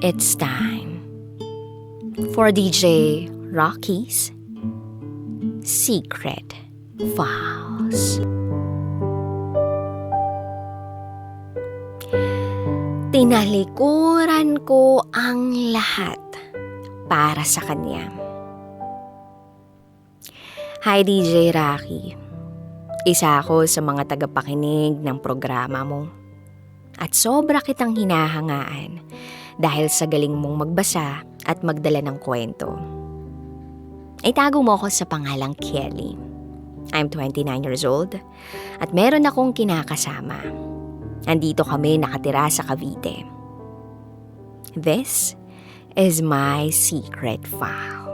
It's time for DJ Rocky's Secret Files. Tinalikuran ko ang lahat para sa kanya. Hi DJ Rocky. Isa ako sa mga tagapakinig ng programa mo. At sobra kitang hinahangaan dahil sa galing mong magbasa at magdala ng kwento. Itago mo ako sa pangalang Kelly. I'm 29 years old at meron akong kinakasama. Andito kami nakatira sa Cavite. This is my secret file.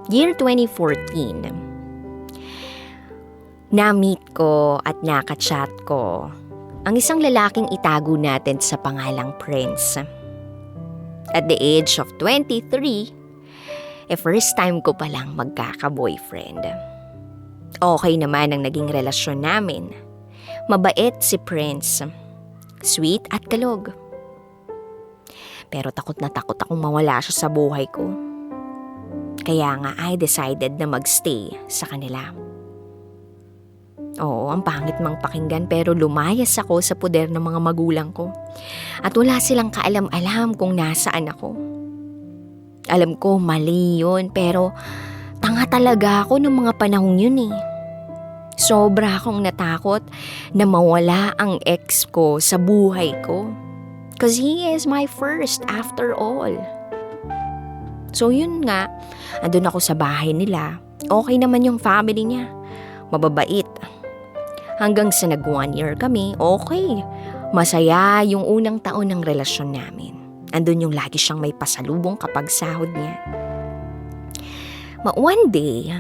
Year 2014. Na-meet ko at nakachat ko ang isang lalaking itago natin sa pangalang Prince. At the age of 23, first time ko palang magkaka-boyfriend. Okay naman ang naging relasyon namin. Mabait si Prince. Sweet at kalog. Pero takot na takot akong mawala siya sa buhay ko. Kaya nga I decided na magstay sa kanila. Oo, ang pangit mang pakinggan pero lumayas ako sa poder ng mga magulang ko. At wala silang kaalam-alam kung nasaan ako. Alam ko mali yun pero tanga talaga ako ng mga panahong yun eh. Sobra akong natakot na mawala ang ex ko sa buhay ko. Cause he is my first after all. So yun nga, andun ako sa bahay nila. Okay naman yung family niya. Mababait. Hanggang sa nag 1 year kami, okay. Masaya yung unang taon ng relasyon namin. Andun yung lagi siyang may pasalubong kapag sahod niya. One day,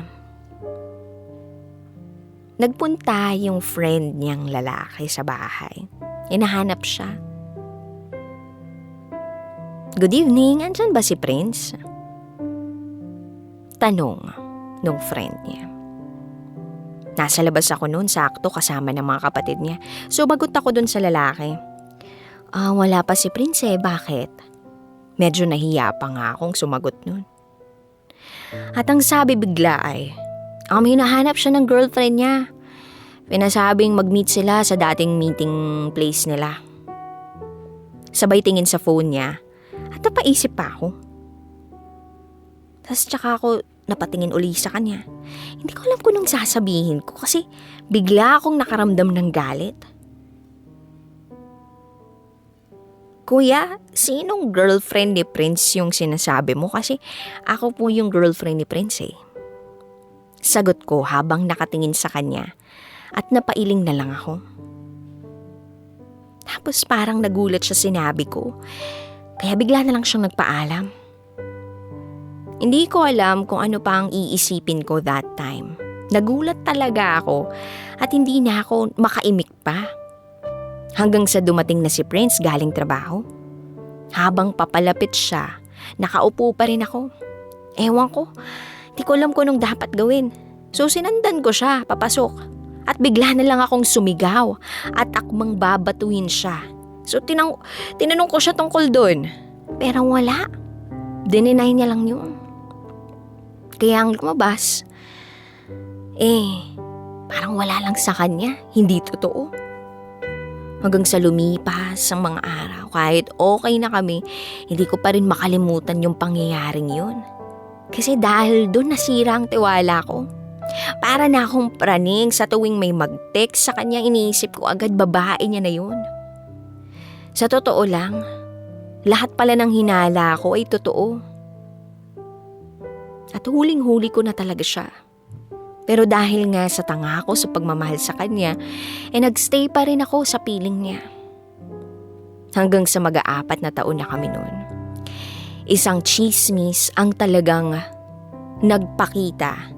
nagpunta yung friend niyang lalaki sa bahay. Hinahanap siya. Good evening, andyan ba si Prince? Tanong nung friend niya. Nasa labas ako noon, sakto kasama ng mga kapatid niya. So bagot ako dun sa lalaki. Wala pa si Prince eh, bakit? Medyo nahiya pa nga akong sumagot noon. At ang sabi bigla ay, hinahanap siya ng girlfriend niya. Pinasabing mag-meet sila sa dating meeting place nila. Sabay tingin sa phone niya at napaisip pa ako. Tapos tsaka ako napatingin uli sa kanya. Hindi ko alam kung anong sasabihin ko kasi bigla akong nakaramdam ng galit. Kuya, sinong girlfriend ni Prince yung sinasabi mo? Kasi ako po yung girlfriend ni Prince eh. Sagot ko habang nakatingin sa kanya at napailing na lang ako. Tapos parang nagulat siya sinabi ko. Kaya bigla na lang siyang nagpaalam. Hindi ko alam kung ano pa ang iisipin ko that time. Nagulat talaga ako at hindi na ako makaimik pa. Hanggang sa dumating na si Prince galing trabaho. Habang papalapit siya, nakaupo pa rin ako. Ewan ko, di ko alam kung anong dapat gawin. So sinandan ko siya, papasok. At bigla na lang akong sumigaw at akmang babatuhin siya. So tinanong ko siya tungkol doon. Pero wala. Dininay niya lang yun. Kaya ang lumabas, parang wala lang sa kanya, hindi totoo. Hanggang sa lumipas ang mga araw, kahit okay na kami, hindi ko pa rin makalimutan yung pangyayaring yun. Kasi dahil doon nasira ang tiwala ko. Para na akong praning sa tuwing may mag-text sa kanya, iniisip ko agad babae niya na yun. Sa totoo lang, lahat pala ng hinala ko ay totoo. At huling-huli ko na talaga siya. Pero dahil nga sa tanga ko sa pagmamahal sa kanya, nagstay pa rin ako sa piling niya. Hanggang sa mag-4 na taon na kami noon. Isang chismis ang talagang nagpakita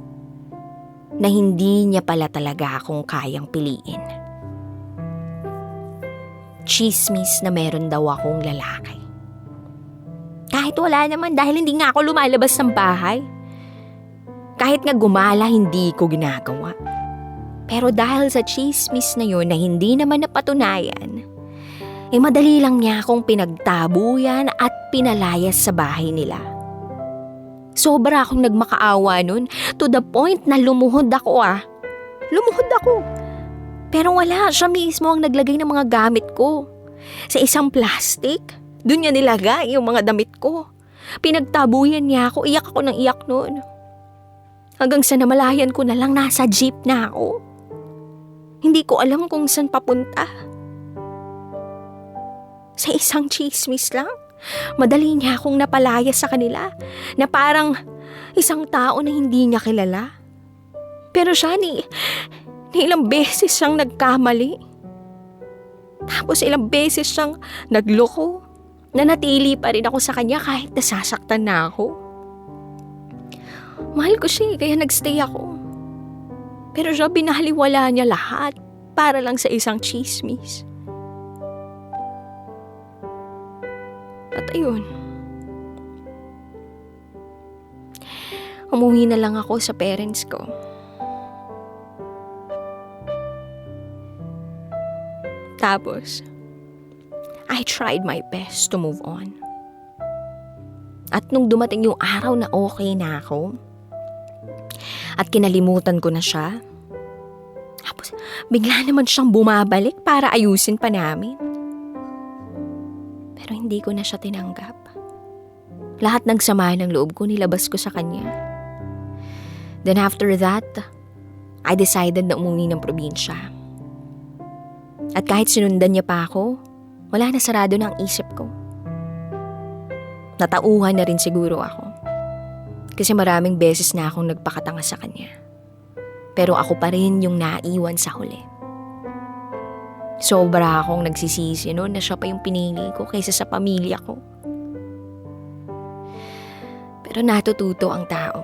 na hindi niya pala talaga akong kayang piliin. Chismis na meron daw akong lalaki. Kahit wala naman dahil hindi nga ako lumalabas ng bahay. Kahit nga gumala, hindi ko ginagawa. Pero dahil sa chismis na yun na hindi naman napatunayan, madali lang niya akong pinagtabuyan at pinalayas sa bahay nila. Sobra akong nagmakaawa nun, to the point na lumuhod ako. Lumuhod ako. Pero wala, siya mismo ang naglagay ng mga gamit ko. Sa isang plastic, dun niya nilagay yung mga damit ko. Pinagtabuyan niya ako, iyak ako ng iyak nun. Hanggang sa namalayan ko na lang nasa jeep na ako. Hindi ko alam kung saan papunta. Sa isang chismis lang, madali niya akong napalaya sa kanila na parang isang tao na hindi niya kilala. Pero siya ni ilang beses siyang nagkamali. Tapos ilang beses siyang nagloko. Nanatili pa rin ako sa kanya kahit nasasaktan na ako. Mahal ko siya kaya nagstay ako. Pero siya binaliwala niya lahat para lang sa isang chismis. At ayun, umuwi na lang ako sa parents ko. Tapos, I tried my best to move on. At nung dumating yung araw na okay na ako, at kinalimutan ko na siya, tapos bigla naman siyang bumabalik para ayusin pa namin. Pero hindi ko na siya tinanggap. Lahat ng sama ng loob ko nilabas ko sa kanya. Then after that, I decided na umuwi ng probinsya. At kahit sinundan niya pa ako, wala na, sarado na ang isip ko. Natauhan na rin siguro ako. Kasi maraming beses na akong nagpakatanga sa kanya. Pero ako pa rin yung naiwan sa huli. Sobra akong nagsisisi noon na siya pa yung pinili ko kaysa sa pamilya ko. Pero natututo ang tao.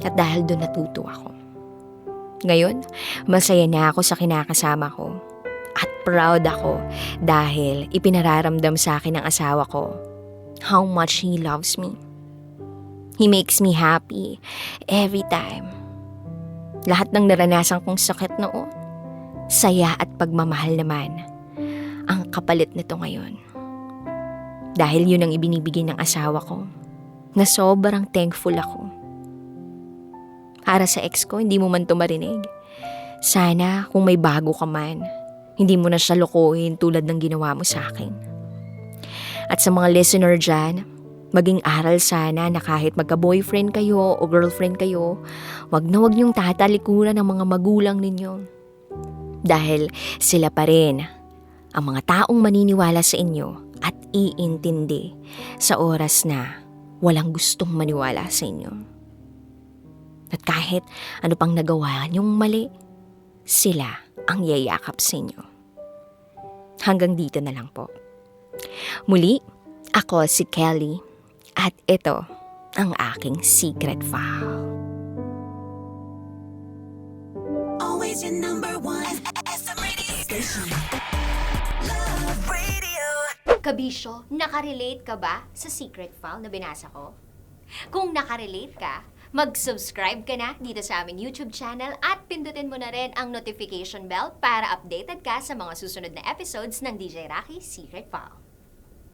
At dahil doon natuto ako. Ngayon, masaya na ako sa kinakasama ko. At proud ako dahil ipinararamdam sa akin ng asawa ko how much he loves me. He makes me happy every time. Lahat ng naranasan kong sakit noon, saya at pagmamahal naman ang kapalit nito ngayon. Dahil yun ang ibinibigay ng asawa ko na sobrang thankful ako. Para sa ex ko, hindi mo man ito marinig. Sana kung may bago ka man, hindi mo na siya lokohin tulad ng ginawa mo sa akin. At sa mga listener dyan, maging aral sana na kahit magka-boyfriend kayo o girlfriend kayo, wag niyong tatalikuran ng mga magulang ninyo. Dahil sila pa rin ang mga taong maniniwala sa inyo at iintindi sa oras na walang gustong maniwala sa inyo. At kahit ano pang nagawa niyong mali, sila ang yayakap sa inyo. Hanggang dito na lang po. Muli, ako si Kelly at ito ang aking secret file. Always your number one FM radio station. Love Radio. Kabisyo, nakarelate ka ba sa secret file na binasa ko? Kung nakarelate ka, mag-subscribe ka na dito sa aming YouTube channel at pindutin mo na rin ang notification bell para updated ka sa mga susunod na episodes ng DJ Raki Secret File.